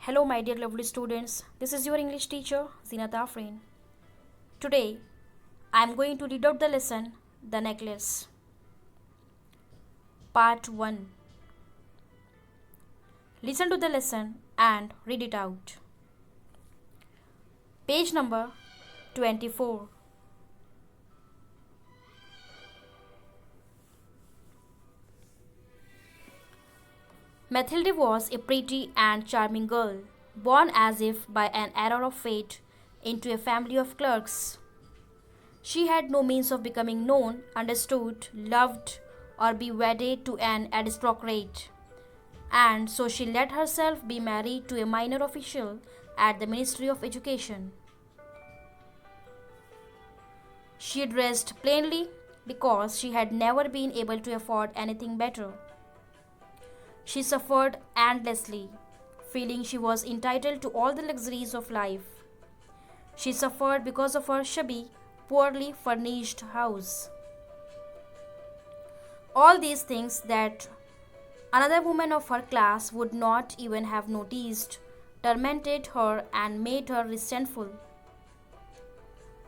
Hello, my dear lovely students. This is your English teacher, Zina Afrin. Today, I am going to read out the lesson The Necklace. Part 1. Listen to the lesson and read it out. Page number 24. Mathilde was a pretty and charming girl, born as if by an error of fate into a family of clerks. She had no means of becoming known, understood, loved, or be wedded to an aristocrat, and so she let herself be married to a minor official at the Ministry of Education. She dressed plainly because she had never been able to afford anything better. She suffered endlessly, feeling she was entitled to all the luxuries of life. She suffered because of her shabby, poorly furnished house. All these things that another woman of her class would not even have noticed tormented her and made her resentful.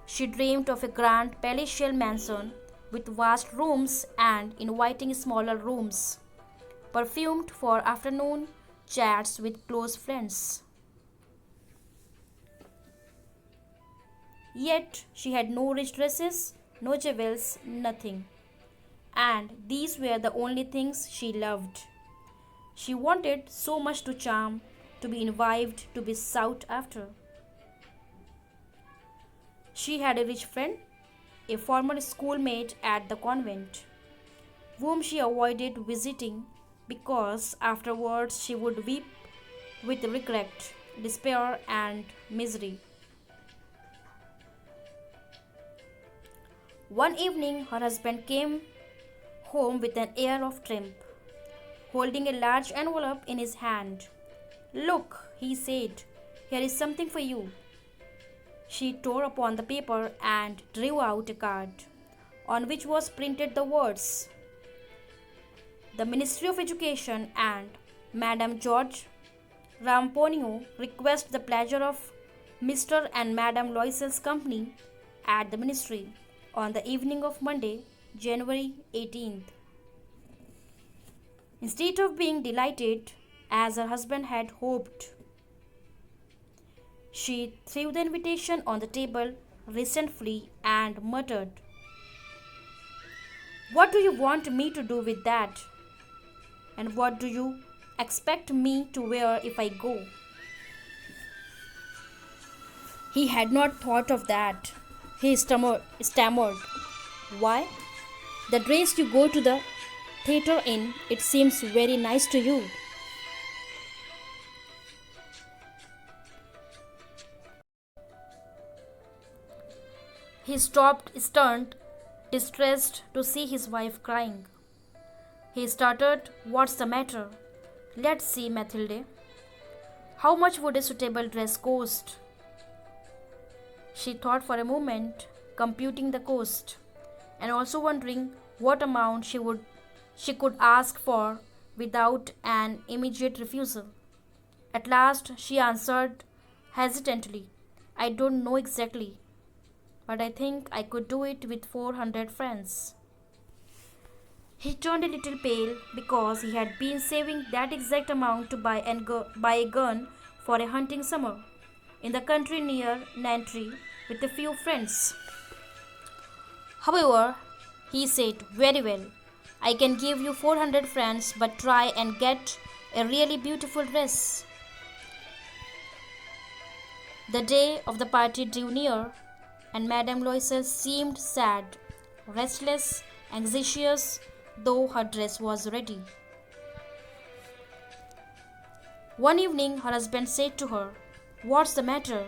She dreamed of a grand palatial mansion with vast rooms and inviting smaller rooms, perfumed for afternoon chats with close friends. Yet she had no rich dresses, no jewels, nothing. And these were the only things she loved. She wanted so much to charm, to be invived, to be sought after. She had a rich friend, a former schoolmate at the convent, whom she avoided visiting because afterwards she would weep with regret, despair, and misery. One evening, her husband came home with an air of triumph, holding a large envelope in his hand. Look, he said, here is something for you. She tore upon the paper and drew out a card, on which was printed the words, the Ministry of Education and Madame George Ramponio request the pleasure of Mr. and Madame Loisel's company at the Ministry on the evening of Monday, January 18th. Instead of being delighted, as her husband had hoped, she threw the invitation on the table resentfully and muttered, what do you want me to do with that? And what do you expect me to wear if I go? He had not thought of that. He stammered. Why? The dress you go to the theatre in, it seems very nice to you. He stopped, stunned, distressed to see his wife crying. He stuttered, what's the matter? Let's see, Mathilde. How much would a suitable dress cost? She thought for a moment, computing the cost, and also wondering what amount she could ask for without an immediate refusal. At last she answered hesitantly, I don't know exactly, but I think I could do it with 400 francs. He turned a little pale because he had been saving that exact amount to buy a gun for a hunting summer in the country near Nantes with a few friends. However, he said, very well, I can give you 400 francs, but try and get a really beautiful dress. The day of the party drew near, and Madame Loisel seemed sad, restless, anxious, though her dress was ready. One evening her husband said to her, what's the matter?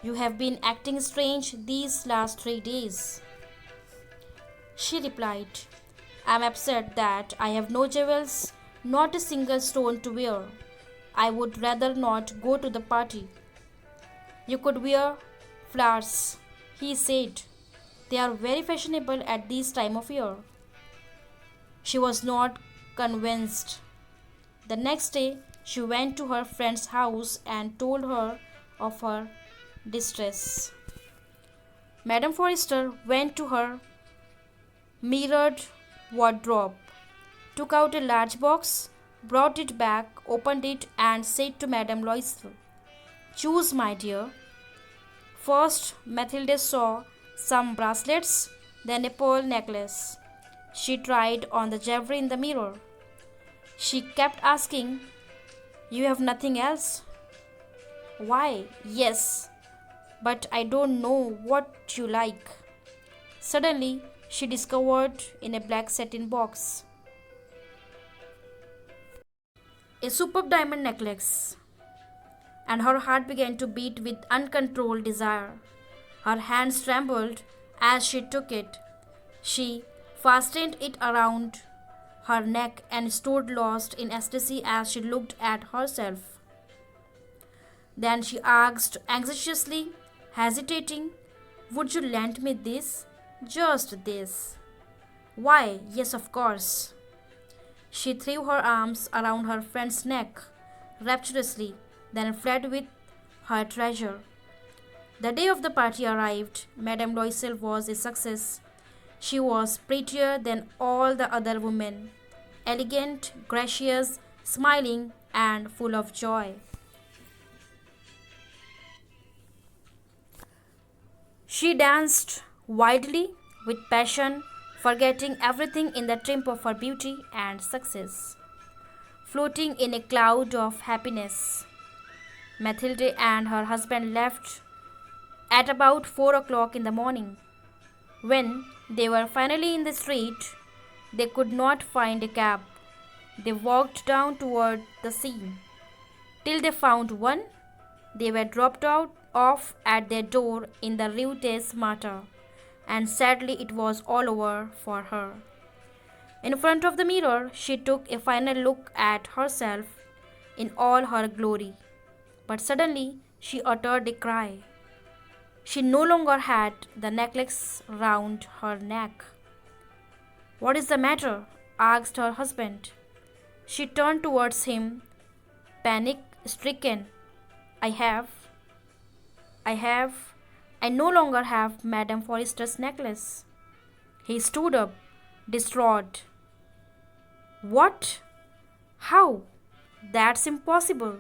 You have been acting strange these last 3 days. She replied, I am upset that I have no jewels, not a single stone to wear. I would rather not go to the party. You could wear flowers, he said. They are very fashionable at this time of year. She was not convinced. The next day, She went to her friend's house and told her of her distress. Madame Forrester went to her mirrored wardrobe, took out a large box, brought it back, opened it, and said to Madame Loisel, "Choose, my dear." First, Mathilde saw some bracelets, then a pearl necklace. She tried on the jewelry in the mirror. She kept asking, "You have nothing else?" "Why, yes, but I don't know what you like." Suddenly, she discovered in a black satin box a superb diamond necklace, and her heart began to beat with uncontrolled desire. Her hands trembled as she took it. She fastened it around her neck and stood lost in ecstasy as she looked at herself. Then she asked anxiously, hesitating, "Would you lend me this? Just this?" "Why, yes, of course." She threw her arms around her friend's neck rapturously, then fled with her treasure. The day of the party arrived. Madame Loisel was a success. She was prettier than all the other women, elegant, gracious, smiling, and full of joy. She danced wildly with passion, forgetting everything in the triumph of her beauty and success, floating in a cloud of happiness. Mathilde and her husband left at about 4 o'clock in the morning. When they were finally in the street, they could not find a cab. They walked down toward the sea. Till they found one, they were dropped out off at their door in the Rue des Martyrs, and sadly it was all over for her. In front of the mirror, she took a final look at herself in all her glory. But suddenly she uttered a cry. She no longer had the necklace round her neck. "What is the matter?" asked her husband. She turned towards him, panic stricken. I have, I have, I no longer have Madame Forrester's necklace." He stood up, distraught. "What? How? That's impossible.